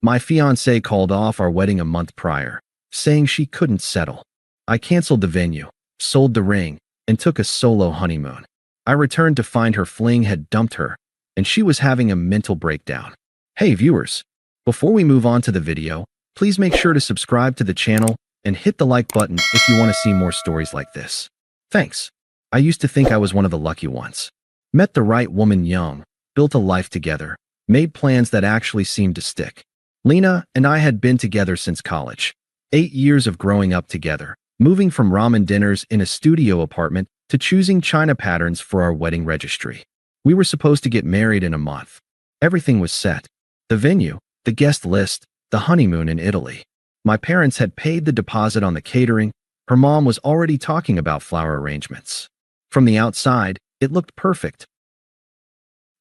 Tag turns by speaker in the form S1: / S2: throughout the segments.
S1: My fiancée called off our wedding a month prior, saying she couldn't settle. I canceled the venue, sold the ring, and took a solo honeymoon. I returned to find her fling had dumped her, and she was having a mental breakdown. Hey viewers, before we move on to the video, please make sure to subscribe to the channel and hit the like button if you want to see more stories like this. Thanks. I used to think I was one of the lucky ones. Met the right woman young, built a life together, made plans that actually seemed to stick. Lena and I had been together since college. 8 years of growing up together, moving from ramen dinners in a studio apartment to choosing china patterns for our wedding registry. We were supposed to get married in a month. Everything was set. The venue, the guest list, the honeymoon in Italy. My parents had paid the deposit on the catering. Her mom was already talking about flower arrangements. From the outside, it looked perfect.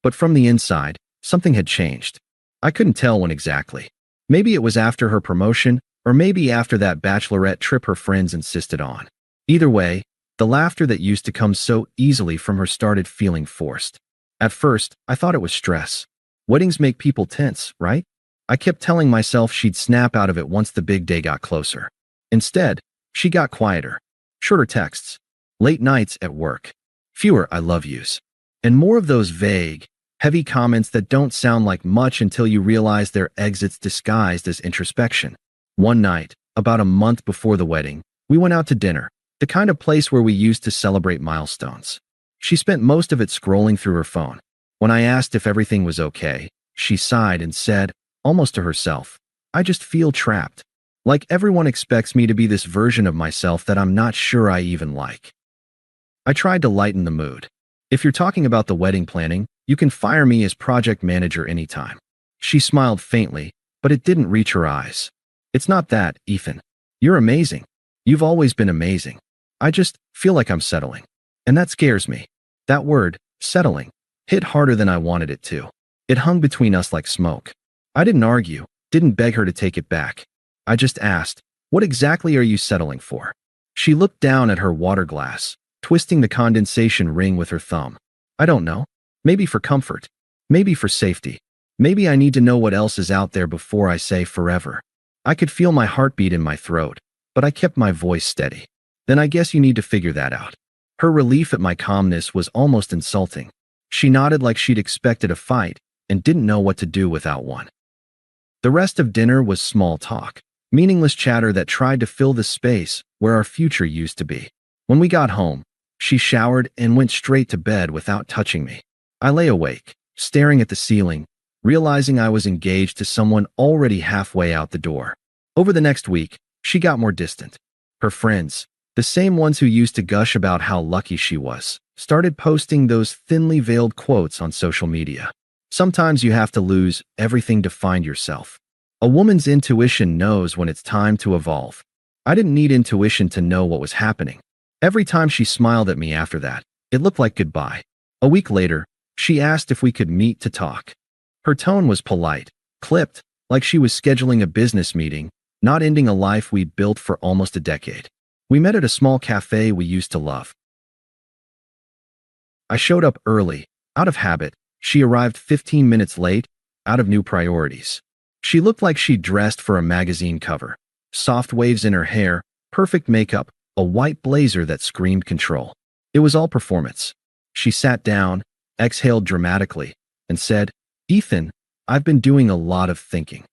S1: But from the inside, something had changed. I couldn't tell when exactly. Maybe it was after her promotion, or maybe after that bachelorette trip her friends insisted on. Either way, the laughter that used to come so easily from her started feeling forced. At first, I thought it was stress. Weddings make people tense, right? I kept telling myself she'd snap out of it once the big day got closer. Instead, she got quieter. Shorter texts. Late nights at work. Fewer I love yous. And more of those vague, heavy comments that don't sound like much until you realize they're exits disguised as introspection. One night, about a month before the wedding, we went out to dinner, the kind of place where we used to celebrate milestones. She spent most of it scrolling through her phone. When I asked if everything was okay, she sighed and said, almost to herself, I just feel trapped. Like everyone expects me to be this version of myself that I'm not sure I even like. I tried to lighten the mood. If you're talking about the wedding planning, you can fire me as project manager anytime. She smiled faintly, but it didn't reach her eyes. It's not that, Ethan. You're amazing. You've always been amazing. I just feel like I'm settling. And that scares me. That word, settling, hit harder than I wanted it to. It hung between us like smoke. I didn't argue, didn't beg her to take it back. I just asked, what exactly are you settling for? She looked down at her water glass, twisting the condensation ring with her thumb. I don't know. Maybe for comfort. Maybe for safety. Maybe I need to know what else is out there before I say forever. I could feel my heartbeat in my throat, but I kept my voice steady. Then I guess you need to figure that out. Her relief at my calmness was almost insulting. She nodded like she'd expected a fight and didn't know what to do without one. The rest of dinner was small talk, meaningless chatter that tried to fill the space where our future used to be. When we got home, she showered and went straight to bed without touching me. I lay awake, staring at the ceiling, realizing I was engaged to someone already halfway out the door. Over the next week, she got more distant. Her friends, the same ones who used to gush about how lucky she was, started posting those thinly veiled quotes on social media. Sometimes you have to lose everything to find yourself. A woman's intuition knows when it's time to evolve. I didn't need intuition to know what was happening. Every time she smiled at me after that, it looked like goodbye. A week later, she asked if we could meet to talk. Her tone was polite, clipped, like she was scheduling a business meeting, not ending a life we'd built for almost a decade. We met at a small cafe we used to love. I showed up early, out of habit. She arrived 15 minutes late, out of new priorities. She looked like she'd dressed for a magazine cover. Soft waves in her hair, perfect makeup, a white blazer that screamed control. It was all performance. She sat down, exhaled dramatically, and said, Ethan, I've been doing a lot of thinking.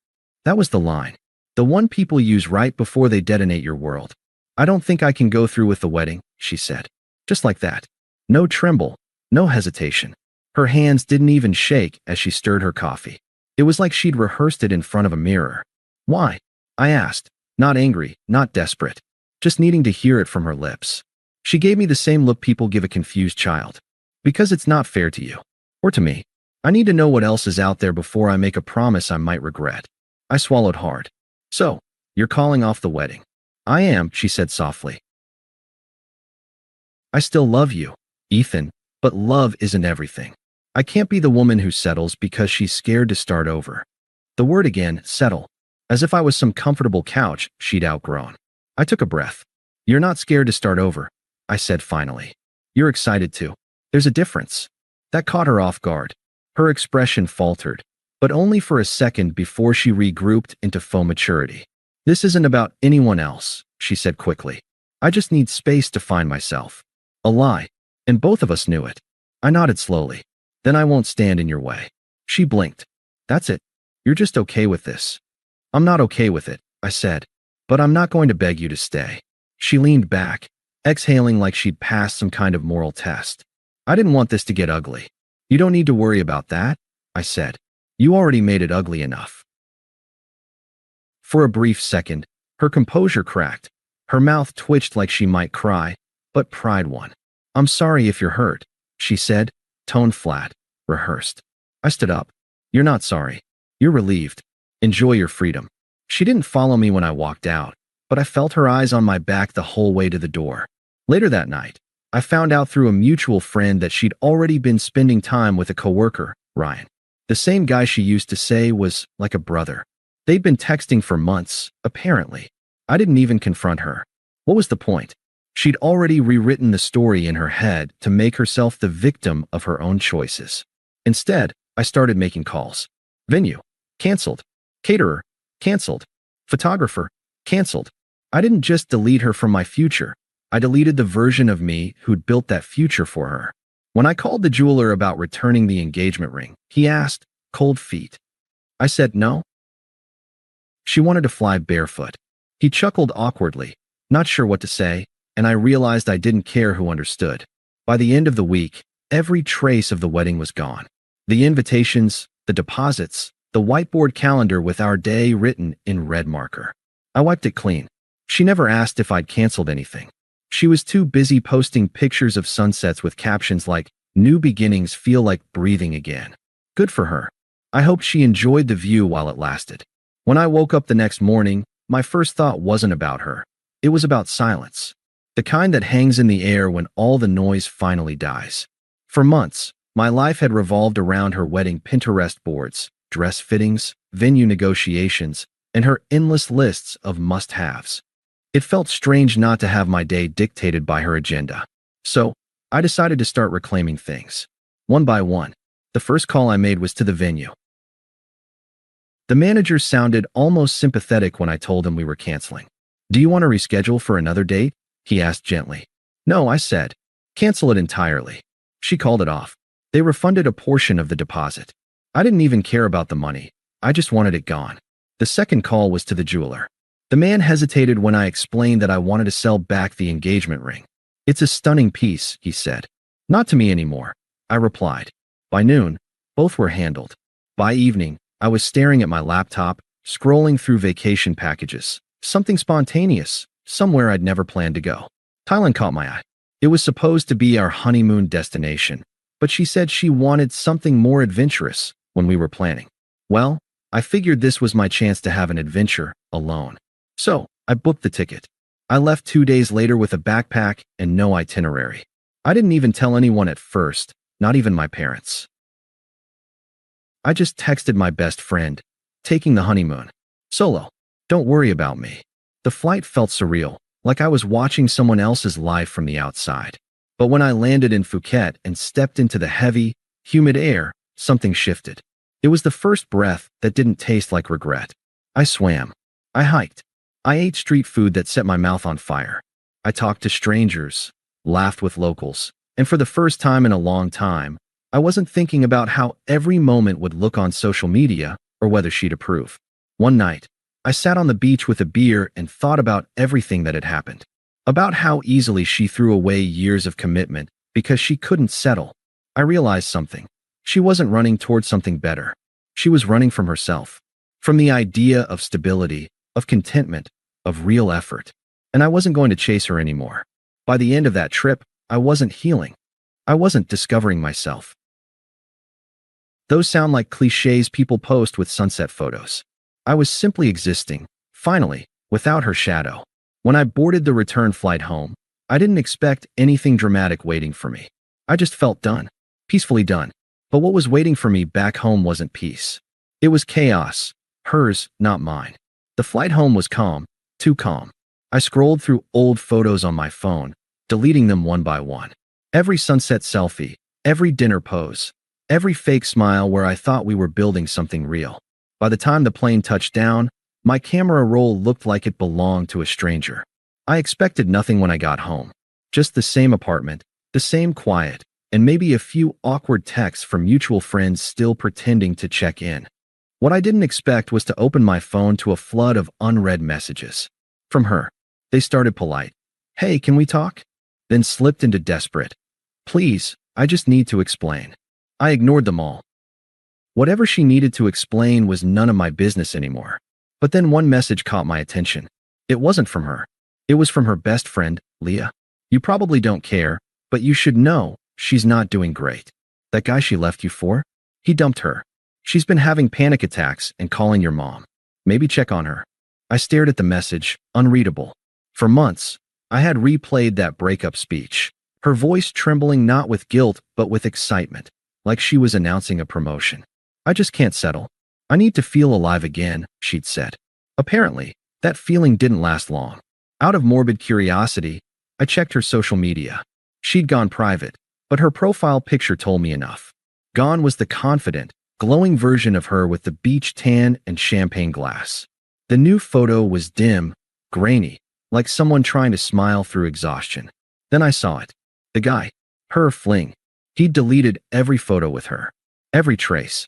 S1: That was the line. The one people use right before they detonate your world. I don't think I can go through with the wedding, she said. Just like that. No tremble, no hesitation. Her hands didn't even shake as she stirred her coffee. It was like she'd rehearsed it in front of a mirror. Why? I asked, not angry, not desperate, just needing to hear it from her lips. She gave me the same look people give a confused child. Because it's not fair to you. Or to me. I need to know what else is out there before I make a promise I might regret. I swallowed hard. So, you're calling off the wedding. I am, she said softly. I still love you, Ethan, but love isn't everything. I can't be the woman who settles because she's scared to start over. The word again, settle. As if I was some comfortable couch she'd outgrown. I took a breath. You're not scared to start over, I said finally. You're excited to. There's a difference. That caught her off guard. Her expression faltered, but only for a second before she regrouped into faux maturity. "This isn't about anyone else," she said quickly. "I just need space to find myself." A lie, and both of us knew it. I nodded slowly. "Then I won't stand in your way." She blinked. "That's it. You're just okay with this." "I'm not okay with it," I said. "But I'm not going to beg you to stay." She leaned back, exhaling like she'd passed some kind of moral test. "I didn't want this to get ugly." "You don't need to worry about that," I said. "You already made it ugly enough." For a brief second, her composure cracked. Her mouth twitched like she might cry, but pride won. "I'm sorry if you're hurt," she said, tone flat, rehearsed. I stood up. "You're not sorry. You're relieved. Enjoy your freedom." She didn't follow me when I walked out, but I felt her eyes on my back the whole way to the door. Later that night, I found out through a mutual friend that she'd already been spending time with a coworker, Ryan. The same guy she used to say was like a brother. They'd been texting for months, apparently. I didn't even confront her. What was the point? She'd already rewritten the story in her head to make herself the victim of her own choices. Instead, I started making calls. Venue, canceled. Caterer, canceled. Photographer, canceled. I didn't just delete her from my future. I deleted the version of me who'd built that future for her. When I called the jeweler about returning the engagement ring, he asked, "Cold feet?" I said no. She wanted to fly barefoot. He chuckled awkwardly, not sure what to say, and I realized I didn't care who understood. By the end of the week, every trace of the wedding was gone. The invitations, the deposits, the whiteboard calendar with our day written in red marker. I wiped it clean. She never asked if I'd canceled anything. She was too busy posting pictures of sunsets with captions like, "New beginnings feel like breathing again." Good for her. I hoped she enjoyed the view while it lasted. When I woke up the next morning, my first thought wasn't about her. It was about silence. The kind that hangs in the air when all the noise finally dies. For months, my life had revolved around her wedding Pinterest boards, dress fittings, venue negotiations, and her endless lists of must-haves. It felt strange not to have my day dictated by her agenda. So, I decided to start reclaiming things. One by one, the first call I made was to the venue. The manager sounded almost sympathetic when I told him we were canceling. "Do you want to reschedule for another date?" he asked gently. "No," I said. "Cancel it entirely." She called it off. They refunded a portion of the deposit. I didn't even care about the money. I just wanted it gone. The second call was to the jeweler. The man hesitated when I explained that I wanted to sell back the engagement ring. "It's a stunning piece," he said. "Not to me anymore," I replied. By noon, both were handled. By evening, I was staring at my laptop, scrolling through vacation packages. Something spontaneous, somewhere I'd never planned to go. Thailand caught my eye. It was supposed to be our honeymoon destination, but she said she wanted something more adventurous when we were planning. Well, I figured this was my chance to have an adventure alone. So, I booked the ticket. I left 2 days later with a backpack and no itinerary. I didn't even tell anyone at first, not even my parents. I just texted my best friend, "Taking the honeymoon. Solo. Don't worry about me." The flight felt surreal, like I was watching someone else's life from the outside. But when I landed in Phuket and stepped into the heavy, humid air, something shifted. It was the first breath that didn't taste like regret. I swam. I hiked. I ate street food that set my mouth on fire. I talked to strangers, laughed with locals, and for the first time in a long time, I wasn't thinking about how every moment would look on social media or whether she'd approve. One night, I sat on the beach with a beer and thought about everything that had happened. About how easily she threw away years of commitment because she couldn't settle. I realized something. She wasn't running towards something better. She was running from herself. From the idea of stability, of contentment, of real effort. And I wasn't going to chase her anymore. By the end of that trip, I wasn't healing. I wasn't discovering myself. Those sound like cliches people post with sunset photos. I was simply existing, finally, without her shadow. When I boarded the return flight home, I didn't expect anything dramatic waiting for me. I just felt done, peacefully done. But what was waiting for me back home wasn't peace. It was chaos, hers, not mine. The flight home was calm, too calm. I scrolled through old photos on my phone, deleting them one by one. Every sunset selfie, every dinner pose, Every fake smile where I thought we were building something real. By the time the plane touched down, my camera roll looked like it belonged to a stranger. I expected nothing when I got home. Just the same apartment, the same quiet, and maybe a few awkward texts from mutual friends still pretending to check in. What I didn't expect was to open my phone to a flood of unread messages. From her. They started polite. "Hey, can we talk?" Then slipped into desperate. "Please, I just need to explain." I ignored them all. Whatever she needed to explain was none of my business anymore. But then one message caught my attention. It wasn't from her. It was from her best friend, Leah. "You probably don't care, but you should know she's not doing great. That guy she left you for? He dumped her. She's been having panic attacks and calling your mom. Maybe check on her." I stared at the message, unreadable. For months, I had replayed that breakup speech, her voice trembling not with guilt but with excitement, like she was announcing a promotion. "I just can't settle. I need to feel alive again," she'd said. Apparently, that feeling didn't last long. Out of morbid curiosity, I checked her social media. She'd gone private, but her profile picture told me enough. Gone was the confident, glowing version of her with the beach tan and champagne glass. The new photo was dim, grainy, like someone trying to smile through exhaustion. Then I saw it. The guy. Her Fling. He'd deleted every photo with her. Every trace.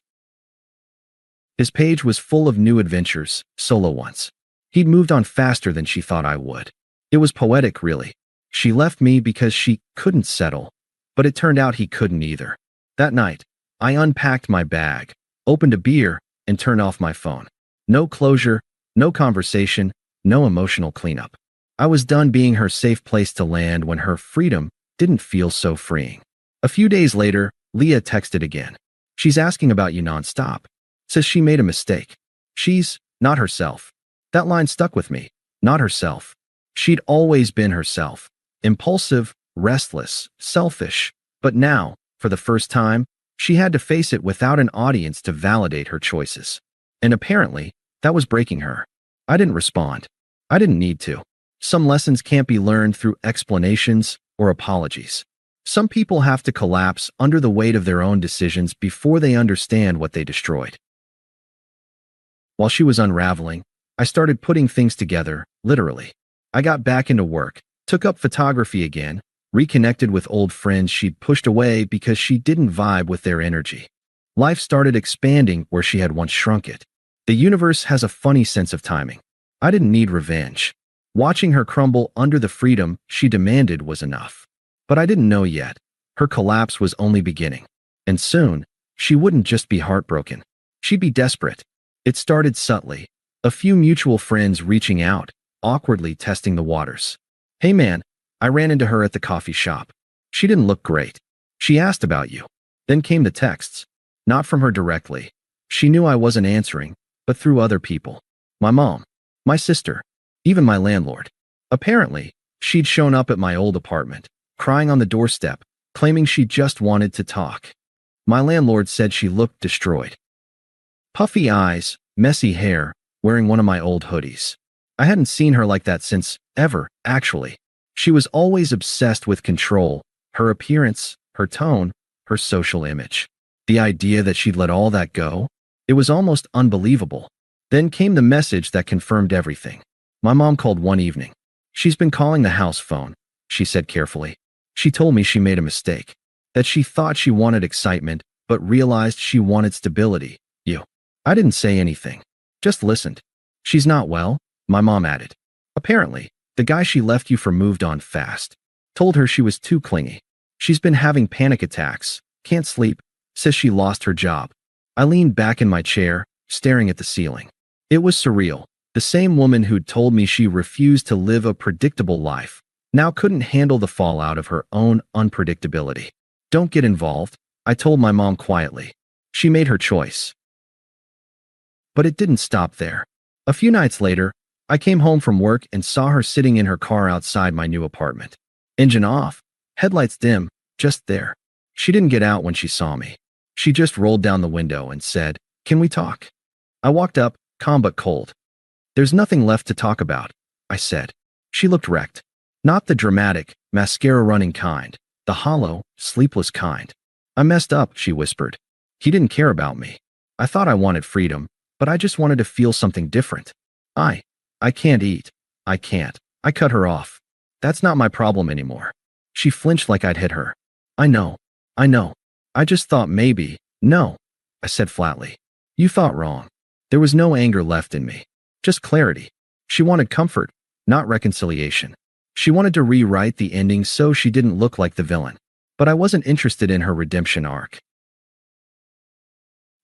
S1: His page was full of new adventures, solo ones. He'd moved on faster than she thought I would. It was poetic, really. She left me because she couldn't settle, but it turned out he couldn't either. That night, I unpacked my bag, opened a beer, and turned off my phone. No closure, no conversation, no emotional cleanup. I was done being her safe place to land when her freedom didn't feel so freeing. A few days later, Leah texted again. "She's asking about you nonstop. Says she made a mistake. She's not herself." That line stuck with me. Not herself. She'd always been herself. Impulsive, restless, selfish. But now, for the first time, she had to face it without an audience to validate her choices. And apparently, that was breaking her. I didn't respond. I didn't need to. Some lessons can't be learned through explanations or apologies. Some people have to collapse under the weight of their own decisions before they understand what they destroyed. While she was unraveling, I started putting things together, literally. I got back into work, took up photography again, reconnected with old friends she'd pushed away because she didn't vibe with their energy. Life started expanding where she had once shrunk it. The universe has a funny sense of timing. I didn't need revenge. Watching her crumble under the freedom she demanded was enough. But I didn't know yet. Her collapse was only beginning. And soon, she wouldn't just be heartbroken. She'd be desperate. It started subtly. A few mutual friends reaching out, awkwardly testing the waters. "Hey man," I ran into her at the coffee shop. She didn't look great. "She asked about you." Then came the texts. Not from her directly. She knew I wasn't answering, but through other people. My mom, my sister, even my landlord. Apparently, she'd shown up at my old apartment, crying on the doorstep, claiming she just wanted to talk. My landlord said she looked destroyed. Puffy eyes, messy hair, wearing one of my old hoodies. I hadn't seen her like that since, ever, actually. She was always obsessed with control, her appearance, her tone, her social image. The idea that she'd let all that go? It was almost unbelievable. Then came the message that confirmed everything. My mom called one evening. "She's been calling the house phone," she said carefully. "She told me she made a mistake. That she thought she wanted excitement, but realized she wanted stability. You." I didn't say anything. Just listened. "She's not well," my mom added. "Apparently, the guy she left you for moved on fast. Told her she was too clingy. She's been having panic attacks, can't sleep, says she lost her job." I leaned back in my chair, staring at the ceiling. It was surreal. The same woman who'd told me she refused to live a predictable life now couldn't handle the fallout of her own unpredictability. "Don't get involved," I told my mom quietly. She made her choice. But it didn't stop there. A few nights later, I came home from work and saw her sitting in her car outside my new apartment. Engine off, headlights dim, just there. She didn't get out when she saw me. She just rolled down the window and said, "Can we talk?" I walked up, calm but cold. "There's nothing left to talk about," I said. She looked wrecked. Not the dramatic, mascara-running kind, the hollow, sleepless kind. "I messed up," she whispered. He didn't care about me. I thought I wanted freedom, but I just wanted to feel something different. I can't eat. I can't. I cut her off. That's not my problem anymore. She flinched like I'd hit her. I know. I know. I just thought maybe. No, I said flatly. You thought wrong. There was no anger left in me. Just clarity. She wanted comfort, not reconciliation. She wanted to rewrite the ending so she didn't look like the villain. But I wasn't interested in her redemption arc.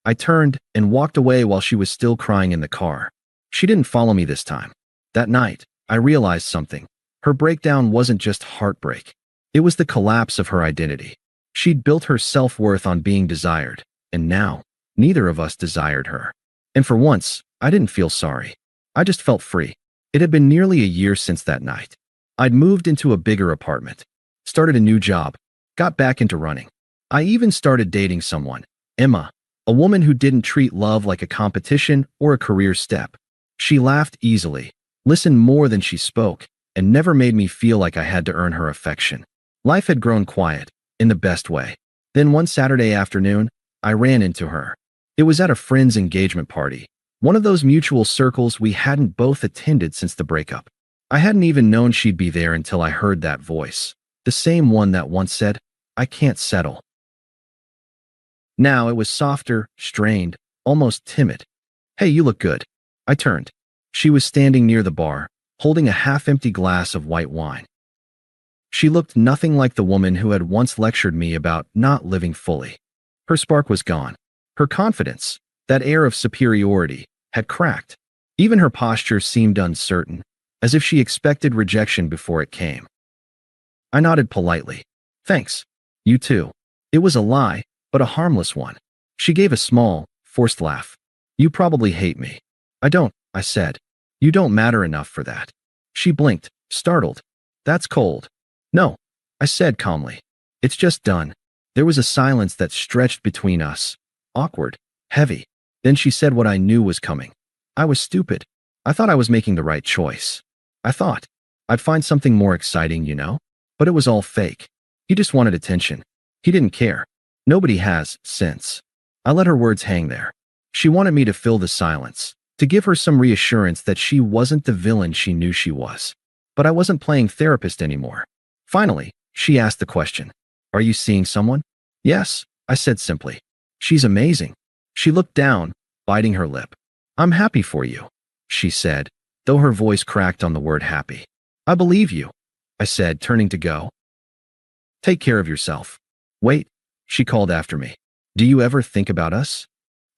S1: I turned and walked away while she was still crying in the car. She didn't follow me this time. That night, I realized something. Her breakdown wasn't just heartbreak. It was the collapse of her identity. She'd built her self-worth on being desired, and now, neither of us desired her. And for once, I didn't feel sorry. I just felt free. It had been nearly a year since that night. I'd moved into a bigger apartment, started a new job, got back into running. I even started dating someone, Emma, a woman who didn't treat love like a competition or a career step. She laughed easily, listened more than she spoke, and never made me feel like I had to earn her affection. Life had grown quiet, in the best way. Then one Saturday afternoon, I ran into her. It was at a friend's engagement party, one of those mutual circles we hadn't both attended since the breakup. I hadn't even known she'd be there until I heard that voice, the same one that once said, "I can't settle." Now it was softer, strained, almost timid. "Hey, you look good." I turned. She was standing near the bar, holding a half-empty glass of white wine. She looked nothing like the woman who had once lectured me about not living fully. Her spark was gone. Her confidence, that air of superiority, had cracked. Even her posture seemed uncertain, as if she expected rejection before it came. I nodded politely. "Thanks. You too." It was a lie, but a harmless one. She gave a small, forced laugh. "You probably hate me." "I don't," I said. "You don't matter enough for that." She blinked, startled. "That's cold." "No," I said calmly. "It's just done." There was a silence that stretched between us. Awkward, heavy. Then she said what I knew was coming. I was stupid. I thought I was making the right choice. I thought I'd find something more exciting, you know? But it was all fake. He just wanted attention. He didn't care. Nobody has, since. I let her words hang there. She wanted me to fill the silence, to give her some reassurance that she wasn't the villain she knew she was. But I wasn't playing therapist anymore. Finally, she asked the question. "Are you seeing someone?" "Yes," I said simply. "She's amazing." She looked down, biting her lip. "I'm happy for you," she said, though her voice cracked on the word happy. "I believe you," I said, turning to go. "Take care of yourself." "Wait," she called after me. "Do you ever think about us?"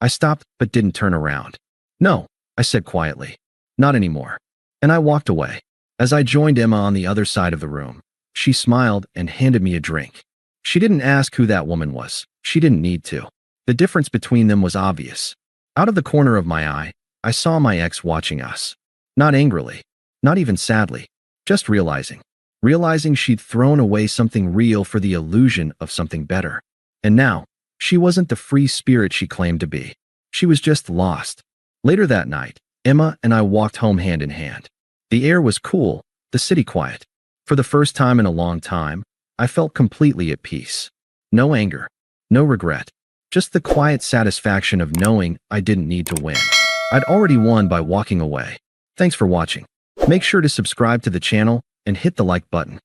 S1: I stopped but didn't turn around. "No," I said quietly. "Not anymore." And I walked away. As I joined Emma on the other side of the room, she smiled and handed me a drink. She didn't ask who that woman was. She didn't need to. The difference between them was obvious. Out of the corner of my eye, I saw my ex watching us. Not angrily, not even sadly, just realizing she'd thrown away something real for the illusion of something better. And now, she wasn't the free spirit she claimed to be. She was just lost. Later that night, Emma and I walked home hand in hand. The air was cool, the city quiet. For the first time in a long time, I felt completely at peace. No anger, no regret, just the quiet satisfaction of knowing I didn't need to win. I'd already won by walking away. Thanks for watching. Make sure to subscribe to the channel and hit the like button.